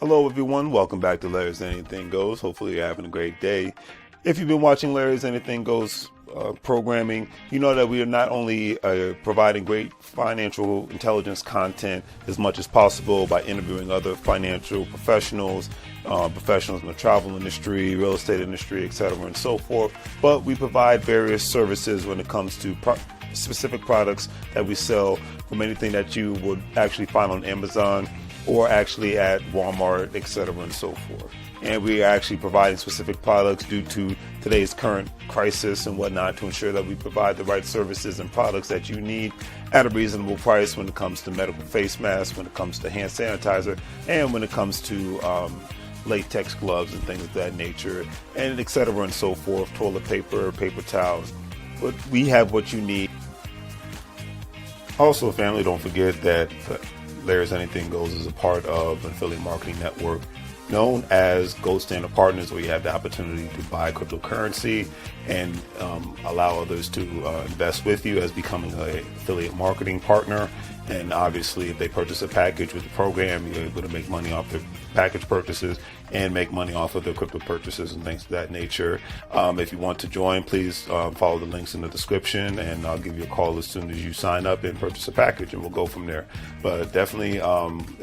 Hello everyone, welcome back to Larry's Anything Goes. Hopefully you're having a great day. If you've been watching Larry's Anything Goes programming, you know that we are not only providing great financial intelligence content as much as possible by interviewing other financial professionals, professionals in the travel industry, real estate industry, etc. and so forth, but we provide various services when it comes to specific products that we sell, from anything that you would actually find on Amazon or actually at Walmart, etc. and so forth. And we are actually providing specific products due to today's current crisis and whatnot to ensure that we provide the right services and products that you need at a reasonable price when it comes to medical face masks, when it comes to hand sanitizer, and when it comes to latex gloves and things of that nature, and etc. and so forth, toilet paper, paper towels. But we have what you need. Also, family, don't forget that Larry's Anything Goes is a part of an affiliate marketing network known as Gold Standard Partners, where you have the opportunity to buy cryptocurrency and allow others to invest with you as becoming an affiliate marketing partner. And obviously, if they purchase a package with the program, you're able to make money off their package purchases and make money off of their crypto purchases and things of that nature. If you want to join, please follow the links in the description, and I'll give you a call as soon as you sign up and purchase a package, and we'll go from there. But definitely,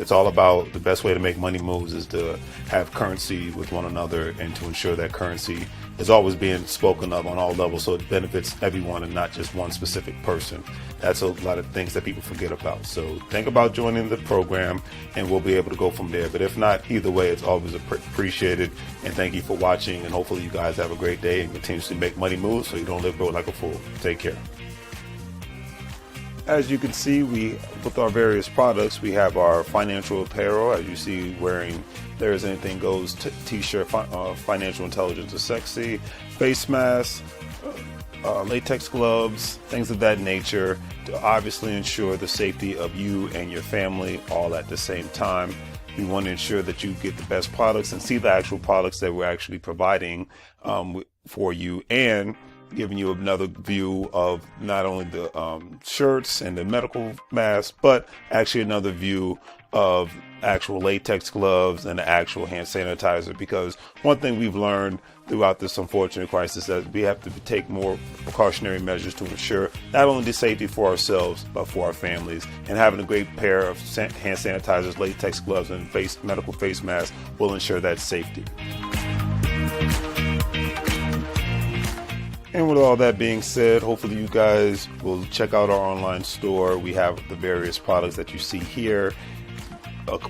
it's all about the best way to make money moves is to have currency with one another and to ensure that currency is always being spoken of on all levels, so it benefits everyone and not just one specific person. That's a lot of things that people forget about. So think about joining the program and we'll be able to go from there. But if not, either way, it's always appreciated. And thank you for watching. And hopefully you guys have a great day and continuously make money moves so you don't live broke like a fool. Take care. As you can see, with our various products, we have our financial apparel, as you see, wearing There's Anything Goes t-shirt, financial intelligence is sexy, face masks, latex gloves, things of that nature, to obviously ensure the safety of you and your family all at the same time. We want to ensure that you get the best products and see the actual products that we're actually providing for you, and giving you another view of not only the shirts and the medical masks, but actually another view of actual latex gloves and the actual hand sanitizer. Because one thing we've learned throughout this unfortunate crisis is that we have to take more precautionary measures to ensure not only the safety for ourselves, but for our families. And having a great pair of hand sanitizers, latex gloves, and medical face masks will ensure that safety. And with all that being said, hopefully you guys will check out our online store. We have the various products that you see here.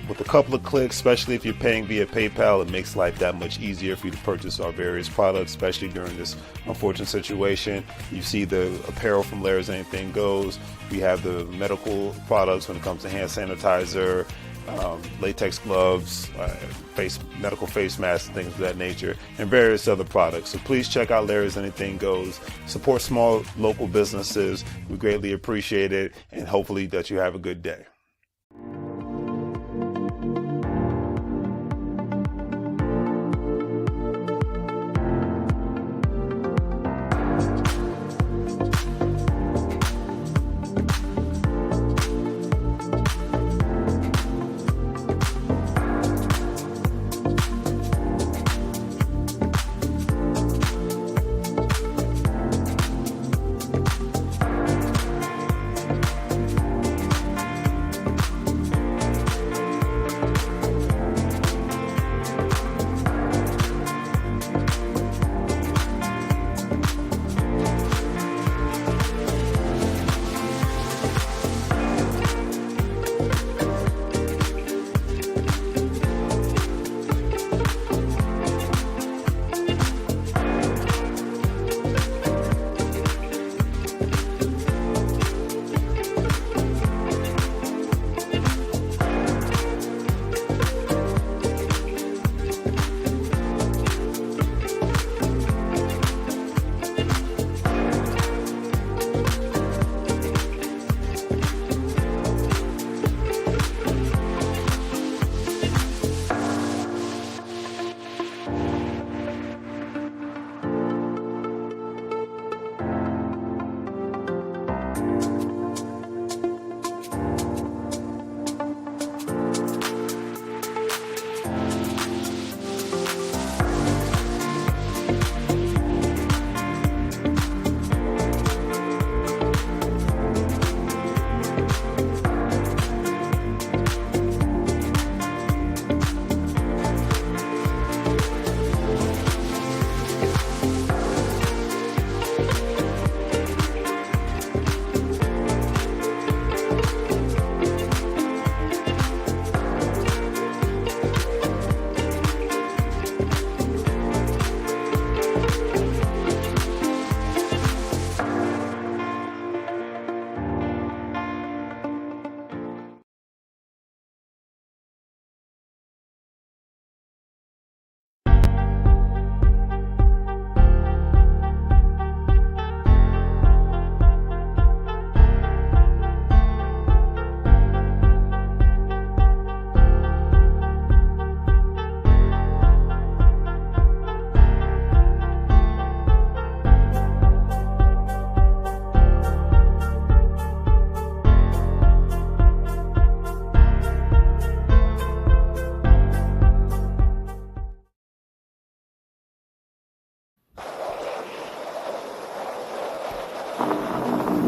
With a couple of clicks, especially if you're paying via PayPal, it makes life that much easier for you to purchase our various products, especially during this unfortunate situation. You see the apparel from Larry's Anything Goes. We have the medical products when it comes to hand sanitizer, latex gloves, medical face masks, and things of that nature, and various other products. So please check out Larry's Anything Goes. Support small local businesses. We greatly appreciate it, and hopefully that you have a good day.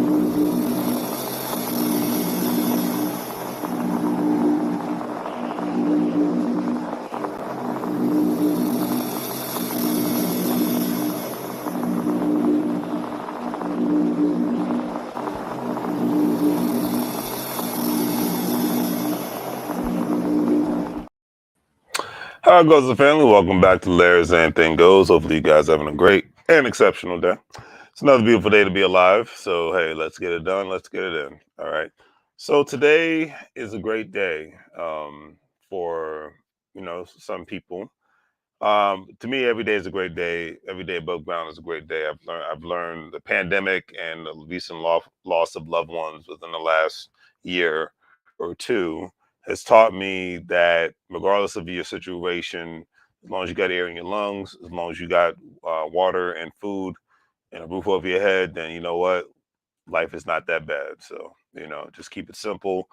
How it goes, the family? Welcome back to Larry's Anything Goes. Hopefully, you guys having a great and exceptional day. It's another beautiful day to be alive. So, hey, let's get it done. Let's get it in. All right. So today is a great day for some people. To me, every day is a great day. Every day above ground is a great day. I've learned the pandemic and the recent loss of loved ones within the last year or two has taught me that regardless of your situation, as long as you got air in your lungs, as long as you got water and food and a roof over your head, then you know what? Life is not that bad. So, just keep it simple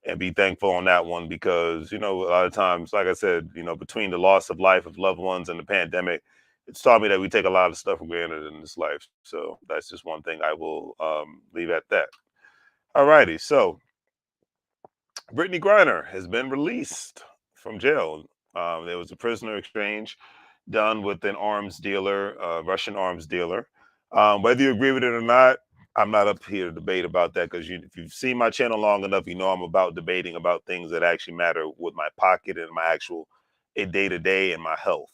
and be thankful on that one because, a lot of times, like I said, between the loss of life of loved ones and the pandemic, it's taught me that we take a lot of stuff for granted in this life. So that's just one thing I will leave at that. All righty. So Brittney Griner has been released from jail. There was a prisoner exchange done with an arms dealer, Russian arms dealer. Whether you agree with it or not, I'm not up here to debate about that because if you've seen my channel long enough, you know I'm about debating about things that actually matter with my pocket and my actual day to day and my health.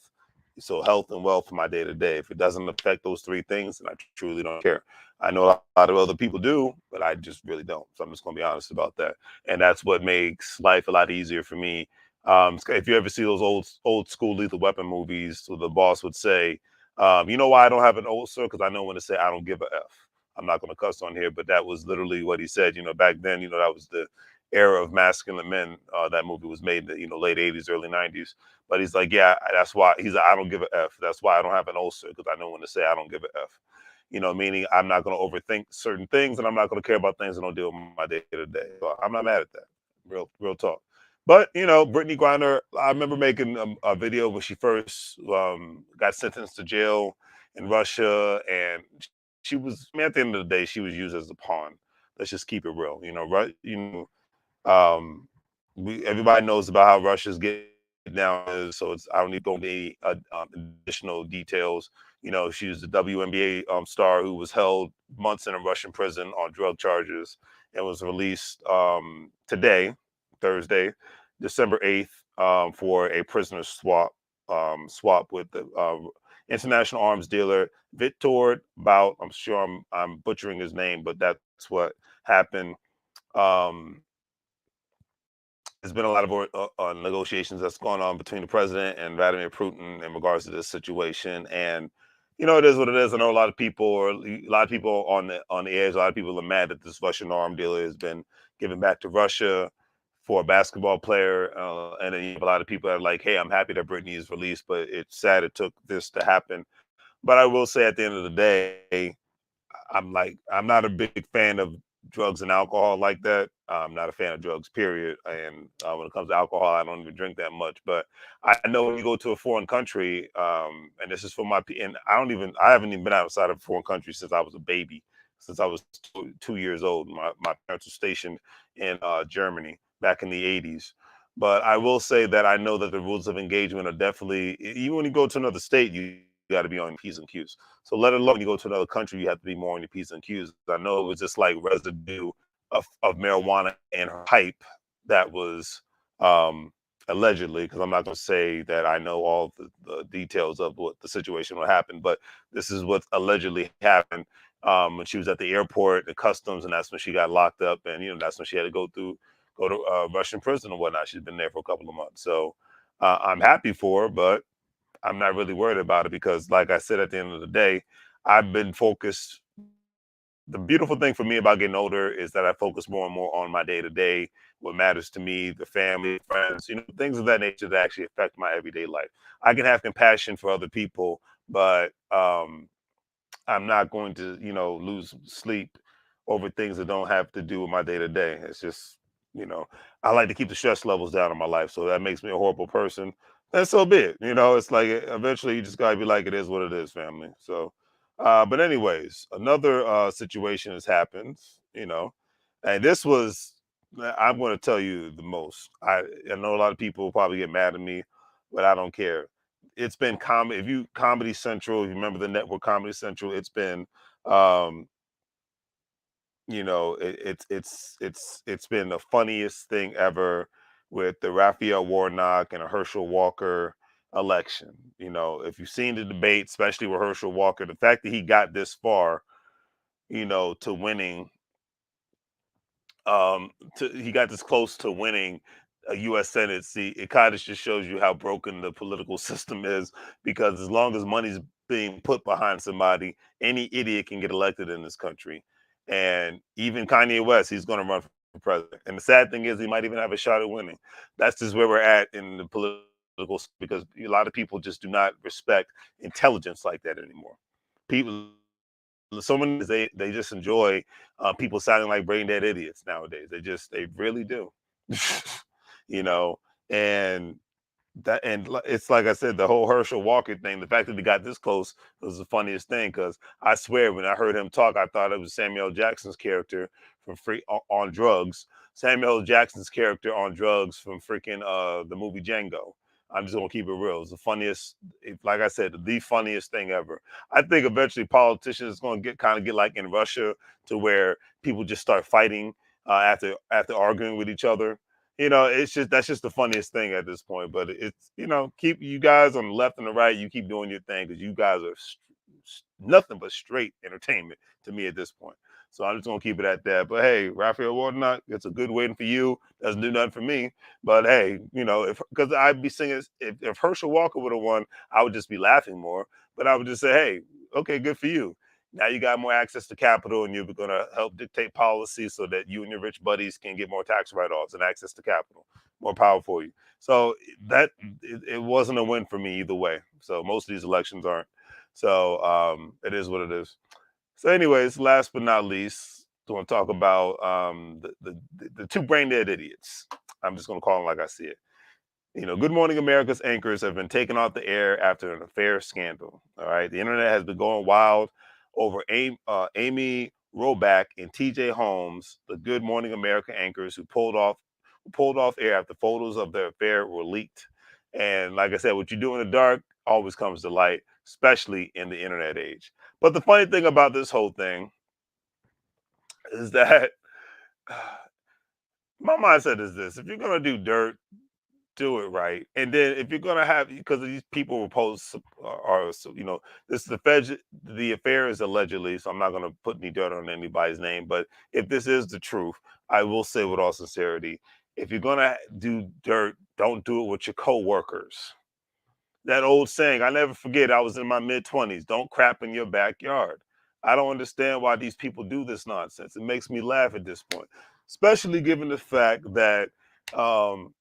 So health and wealth for my day to day. If it doesn't affect those three things, then I truly don't care. I know a lot of other people do, but I just really don't. So I'm just going to be honest about that, and that's what makes life a lot easier for me. If you ever see those old school Lethal Weapon movies, so the boss would say, "You know why I don't have an ulcer? Because I know when to say I don't give a f." I'm not going to cuss on here, but that was literally what he said. Back then, that was the era of masculine men. That movie was made in the late '80s, early '90s. But he's like, yeah, that's why he's like, I don't give a f. That's why I don't have an ulcer because I know when to say I don't give a f. Meaning I'm not going to overthink certain things and I'm not going to care about things that don't deal with my day to day. So I'm not mad at that. Real talk. But Brittney Griner, I remember making a video when she first got sentenced to jail in Russia, and she was. I mean, at the end of the day, she was used as a pawn. Let's just keep it real. Right? Um, everybody knows about how Russia's getting down, so I don't need to go into any additional details. She was the WNBA star who was held months in a Russian prison on drug charges and was released today, Thursday, December 8th, for a prisoner swap with the international arms dealer Victor Bout. I'm sure I'm butchering his name, but that's what happened. Um, there's been a lot of negotiations that's going on between the president and Vladimir Putin in regards to this situation, and it is what it is. I know a lot of people on the edge. A lot of people are mad that this Russian arm dealer has been given back to Russia for a basketball player, and then you have a lot of people that are like, "Hey, I'm happy that Brittney is released, but it's sad it took this to happen." But I will say, at the end of the day, I'm not a big fan of drugs and alcohol like that. I'm not a fan of drugs, period. And when it comes to alcohol, I don't even drink that much. But I know when you go to a foreign country, and this is for and I haven't even been outside of a foreign country since I was a baby, since I was 2 years old. My parents were stationed in Germany back in the '80s. But I will say that I know that the rules of engagement are definitely, even when you go to another state, you got to be on P's and Q's. So let alone when you go to another country, you have to be more on your P's and Q's. I know it was just like residue of marijuana and hype that was allegedly, because I'm not going to say that I know all the details of what the situation will happen, but this is what allegedly happened when she was at the airport, the customs, and that's when she got locked up, and that's when she had to go to Russian prison or whatnot. She's been there for a couple of months, so I'm happy for her, but I'm not really worried about it because, like I said, at the end of the day, I've been focused. The beautiful thing for me about getting older is that I focus more and more on my day to day, what matters to me, the family, friends, things of that nature that actually affect my everyday life. I can have compassion for other people, but I'm not going to, lose sleep over things that don't have to do with my day to day. It's just, you know, I like to keep the stress levels down in my life. So that makes me a horrible person. And so be it. It's like eventually you just gotta be like, it is what it is, family. So But anyways, another situation has happened, and this was, I'm going to tell you the most. I know a lot of people will probably get mad at me, but I don't care. It's been comedy. If you Comedy Central, if you remember the network Comedy Central, it's been, um, it's been the funniest thing ever with the Raphael Warnock and a Herschel Walker election. If you've seen the debate, especially with Herschel Walker, the fact that he got this far, to winning, he got this close to winning a U.S. Senate seat. It kind of just shows you how broken the political system is, because as long as money's being put behind somebody, any idiot can get elected in this country. And even Kanye West, he's going to run for president. And the sad thing is, he might even have a shot at winning. That's just where we're at in the political, because a lot of people just do not respect intelligence like that anymore. People, someone, they just enjoy people sounding like brain dead idiots nowadays. They really do. you know and it's like I said, the whole Herschel Walker thing, the fact that he got this close was the funniest thing, because I swear when I heard him talk, I thought it was Samuel L. Jackson's character from on Drugs. Samuel L. Jackson's character on Drugs from freaking the movie Django. I'm just gonna keep it real. It's the funniest, like I said, the funniest thing ever. I think eventually politicians gonna get like in Russia, to where people just start fighting after arguing with each other. It's just, that's just the funniest thing at this point. But it's, keep you guys on the left and the right, you keep doing your thing, because you guys are nothing but straight entertainment to me at this point. So I'm just gonna keep it at that. But hey, Raphael Warnock, it's a good waiting for you. Doesn't do nothing for me. But hey, if, because I'd be singing, if Herschel Walker would have won, I would just be laughing more. But I would just say, hey, okay, good for you. Now you got more access to capital, and you're going to help dictate policy so that you and your rich buddies can get more tax write-offs and access to capital. More power for you. So that it wasn't a win for me either way. So most of these elections aren't. So it is what it is. So, anyways, last but not least, I want to talk about the two brain dead idiots. I'm just going to call them like I see it. Good Morning America's anchors have been taken off the air after an affair scandal. All right. The internet has been going wild over Amy Roback and TJ Holmes, the Good Morning America anchors who pulled off air after photos of their affair were leaked. And like I said, what you do in the dark always comes to light, especially in the internet age. But the funny thing about this whole thing is that my mindset is this: if you're gonna do dirt, do it right. And then if you're gonna have, because these people were posts are, so this the affair is allegedly, so I'm not gonna put any dirt on anybody's name. But if this is the truth, I will say with all sincerity, if you're gonna do dirt, don't do it with your coworkers. That old saying, I never forget, I was in my mid-20s, don't crap in your backyard. I don't understand why these people do this nonsense. It makes me laugh at this point, especially given the fact that um,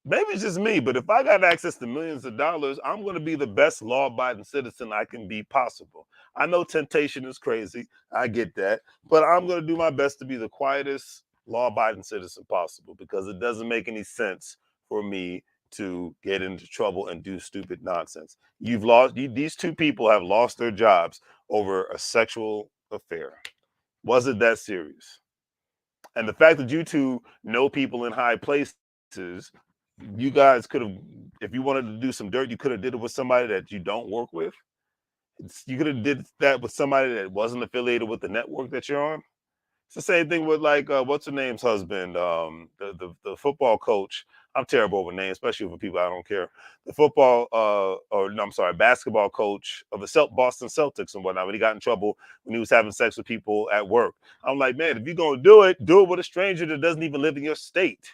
maybe it's just me, but if I got access to millions of dollars, I'm going to be the best law abiding citizen I can be possible. I know temptation is crazy. I get that. But I'm going to do my best to be the quietest law abiding citizen possible, because it doesn't make any sense for me to get into trouble and do stupid nonsense. These two people have lost their jobs over a sexual affair. Was it that serious? And the fact that you two know people in high places, you guys could have, if you wanted to do some dirt, you could have did it with somebody that you don't work with. You could have did that with somebody that wasn't affiliated with the network that you're on. It's the same thing with, like, what's her name's husband, the football coach. I'm terrible with names, especially for people I don't care. The football, or no, I'm sorry, basketball coach of the Boston Celtics and whatnot, when he got in trouble when he was having sex with people at work. I'm like, man, if you're gonna do it with a stranger that doesn't even live in your state.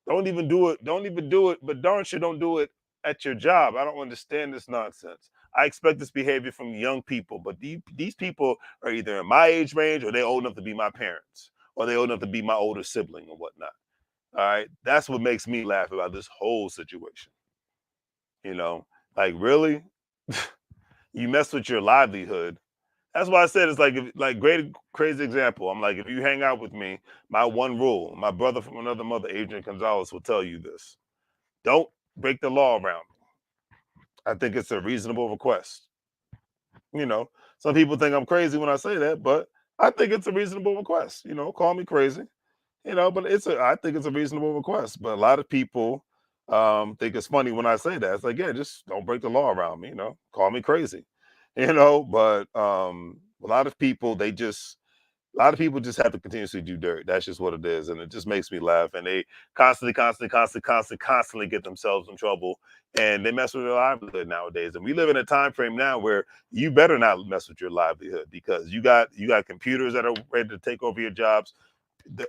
Don't even do it. Don't even do it. But darn sure don't do it at your job. I don't understand this nonsense. I expect this behavior from young people, but these people are either in my age range, or they're old enough to be my parents, or they're old enough to be my older sibling or whatnot. All right. That's what makes me laugh about this whole situation. You know, like, really? You mess with your livelihood. That's why I said it's like, great crazy example. I'm like, if you hang out with me, my one rule, my brother from another mother, Adrian Gonzalez, will tell you this: don't break the law around me. I think it's a reasonable request. You know, some people think I'm crazy when I say that, but I think it's a reasonable request. Call me crazy. But I think it's a reasonable request. But a lot of people think it's funny when I say that. It's like, yeah, just don't break the law around me. Call me crazy. But a lot of people just have to continuously do dirt. That's just what it is. And it just makes me laugh. And they constantly get themselves in trouble. And they mess with their livelihood nowadays. And we live in a time frame now where you better not mess with your livelihood, because you got computers that are ready to take over your jobs. The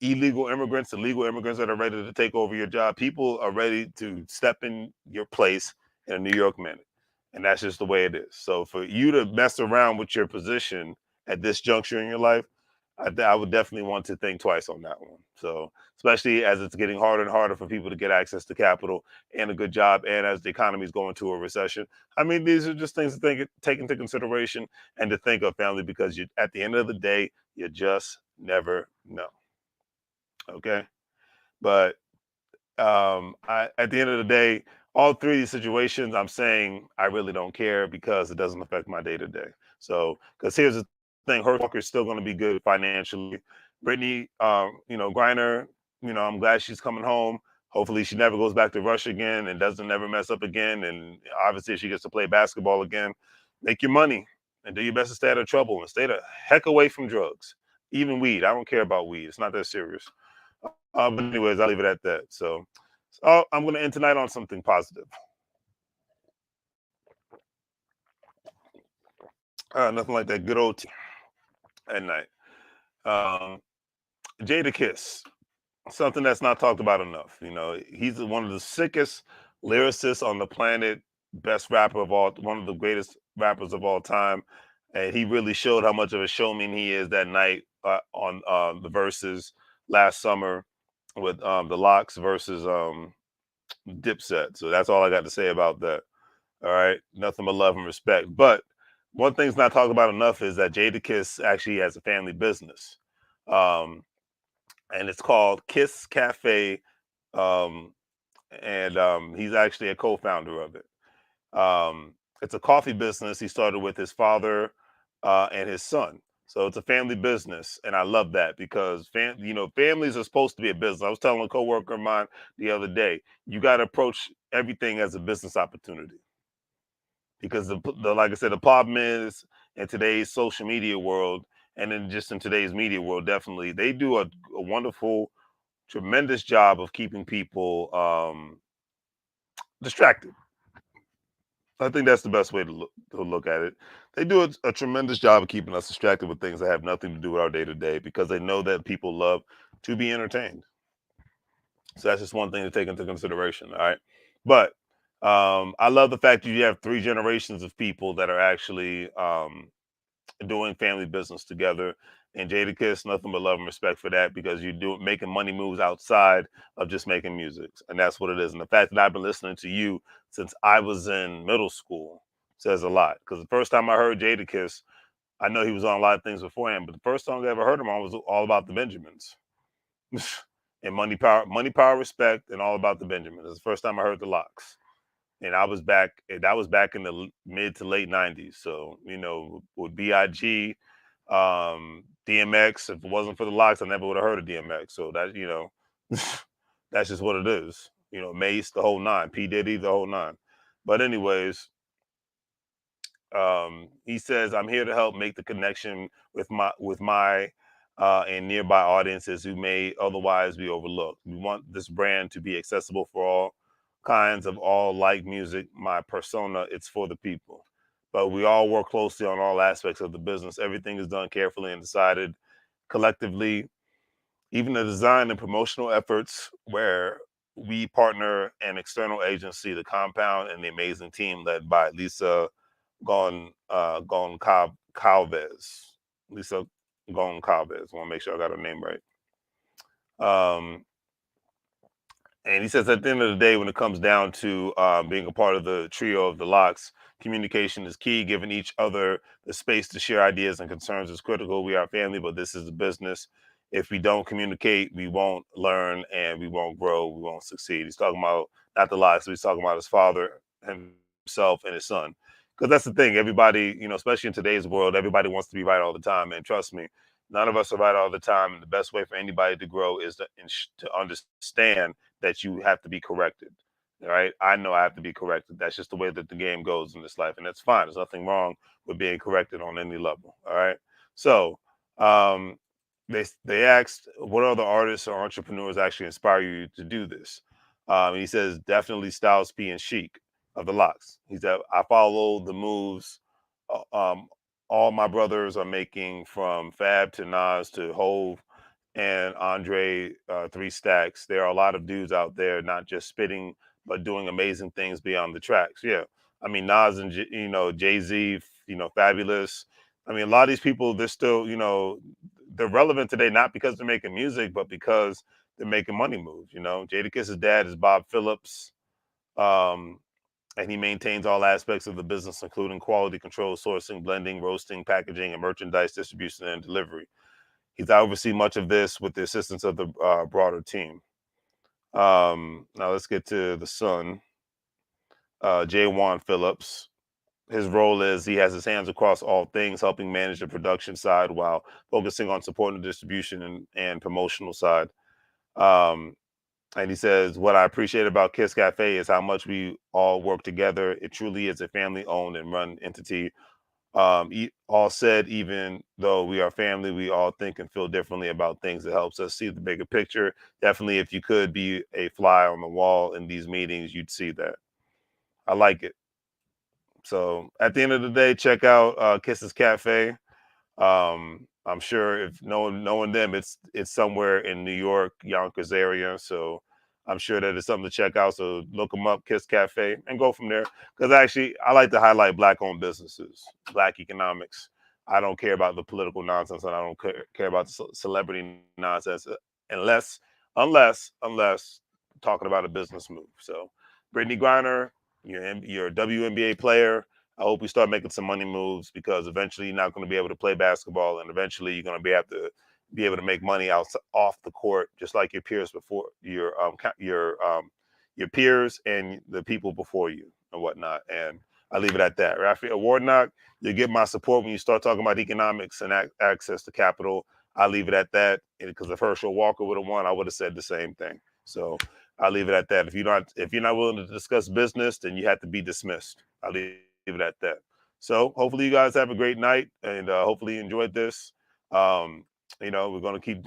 illegal immigrants, the legal immigrants that are ready to take over your job. People are ready to step in your place in a New York minute. And that's just the way it is. So for you to mess around with your position at this juncture in your life, I would definitely want to think twice on that one. So, especially as it's getting harder and harder for people to get access to capital and a good job, and as the economy is going to a recession. I mean, these are just things to take into consideration and to think of, family, because at the end of the day, you just never know. Okay, but at the end of the day, all three of these situations, I'm saying I really don't care because it doesn't affect my day to day. So, because here's the thing, her Walker's still going to be good financially. Brittany, Griner, I'm glad she's coming home. Hopefully, she never goes back to Russia again and doesn't ever mess up again. And obviously, if she gets to play basketball again, make your money and do your best to stay out of trouble and stay the heck away from drugs, even weed. I don't care about weed. It's not that serious. But anyways, I'll leave it at that. So I'm going to end tonight on something positive. Nothing like that good old tea at night. Um, Jada Kiss, something that's not talked about enough. He's one of the sickest lyricists on the planet, best rapper of all, one of the greatest rappers of all time. And he really showed how much of a showman he is that night on the verses last summer with the Locks versus Dipset. So that's all I got to say about that. All right, nothing but love and respect. But one thing's not talked about enough is that Jadakiss actually has a family business, um, and it's called Kiss Cafe, um, and he's actually a co-founder of it. It's a coffee business he started with his father and his son. So it's a family business, and I love that because families are supposed to be a business. I was telling a coworker of mine the other day, you got to approach everything as a business opportunity, because like I said, the problem is in today's social media world, and then just in today's media world, definitely they do a wonderful, tremendous job of keeping people distracted. I think that's the best way to look at it. They do a tremendous job of keeping us distracted with things that have nothing to do with our day to day, because they know that people love to be entertained. So that's just one thing to take into consideration. All right. But I love the fact that you have three generations of people that are actually doing family business together. And Jadakiss, nothing but love and respect for that, because you do making money moves outside of just making music. And that's what it is. And the fact that I've been listening to you since I was in middle school says a lot. Because the first time I heard Jadakiss, I know he was on a lot of things beforehand, but the first song I ever heard him on was All About the Benjamins. And Money, Power, Respect, and All About the Benjamins. It's the first time I heard the Locks. And that was back in the mid to late 90s. So, with BIG, DMX, if it wasn't for the Locks, I never would have heard of DMX. So that's just what it is. Mace, the whole nine, P. Diddy, the whole nine. But anyways, he says, I'm here to help make the connection with my and nearby audiences who may otherwise be overlooked. We want this brand to be accessible for all kinds of all like music. My persona, it's for the people. But we all work closely on all aspects of the business. Everything is done carefully and decided collectively. Even the design and promotional efforts, where we partner an external agency, the Compound, and the amazing team led by Lisa Goncalves. Lisa Goncalves. Want to make sure I got her name right. And he says at the end of the day, when it comes down to being a part of the trio of the Locks, communication is key. Giving each other the space to share ideas and concerns is critical. We are family, but this is a business. If we don't communicate, we won't learn and we won't grow. We won't succeed. He's talking about not the Locks. He's talking about his father himself and his son. because that's the thing. Everybody, especially in today's world, everybody wants to be right all the time. And trust me, none of us are right all the time. And the best way for anybody to grow is to understand that you have to be corrected. All right. I know I have to be corrected. That's just the way that the game goes in this life. And that's fine. There's nothing wrong with being corrected on any level. All right. So um, they asked, what other artists or entrepreneurs actually inspire you to do this? He says, definitely Styles P and Chic of the Locks. He said, I follow the moves all my brothers are making, from Fab to Nas to Hove and Andre, 3 Stacks. There are a lot of dudes out there not just spitting, but doing amazing things beyond the tracks. Yeah. I mean, Nas and, Jay-Z, Fabulous. I mean, a lot of these people, they're still, they're relevant today, not because they're making music, but because they're making money moves. Jadakiss's dad is Bob Phillips. Um, and he maintains all aspects of the business, including quality control, sourcing, blending, roasting, packaging, and merchandise distribution and delivery. He's overseen much of this with the assistance of the broader team. Now let's get to the son, J. Juan Phillips. His role is he has his hands across all things, helping manage the production side while focusing on supporting the distribution and promotional side. Um, and he says, what I appreciate about Kiss Cafe is how much we all work together. It truly is a family owned and run entity. All said, even though we are family, we all think and feel differently about things. That helps us see the bigger picture. Definitely, if you could be a fly on the wall in these meetings, you'd see that. I like it. So at the end of the day, check out Kiss's Cafe. I'm sure if knowing them, it's somewhere in New York, Yonkers area. So I'm sure that it's something to check out. So look them up, Kiss Cafe, and go from there. Because actually, I like to highlight Black-owned businesses, Black economics. I don't care about the political nonsense, and I don't care about the celebrity nonsense, unless talking about a business move. So, Brittney Griner, you're a WNBA player. I hope you start making some money moves, because eventually you're not going to be able to play basketball, and eventually you're going to be able to make money off the court, just like your peers before your peers and the people before you and whatnot. And I leave it at that. Raphael Warnock, you get my support when you start talking about economics and access to capital. I leave it at that, because if Herschel Walker would have won, I would have said the same thing. So I'll leave it at that. If you're not willing to discuss business, then you have to be dismissed. I'll leave it at that. So hopefully you guys have a great night, and hopefully you enjoyed this. We're gonna keep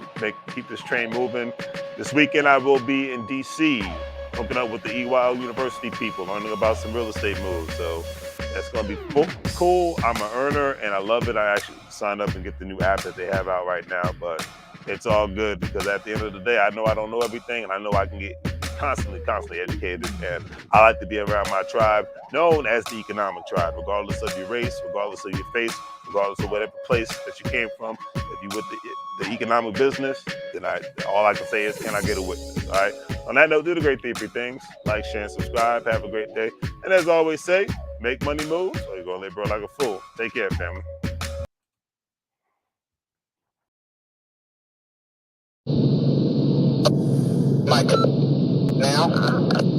this train moving. This weekend I will be in DC, hooking up with the EYL University people, learning about some real estate moves. So that's gonna be cool. I'm an earner and I love it. I actually signed up and get the new app that they have out right now, but it's all good, because at the end of the day, I know I don't know everything, and I know I can get constantly educated. And I like to be around my tribe, known as the economic tribe, regardless of your race, regardless of your face, regardless of whatever place that you came from. If you with the economic business, then all I can say is, can I get a witness? All right. On that note, do the great three things: like, share, and subscribe. Have a great day. And as I always say, make money moves, or you're gonna live bro like a fool. Take care, family. Like now.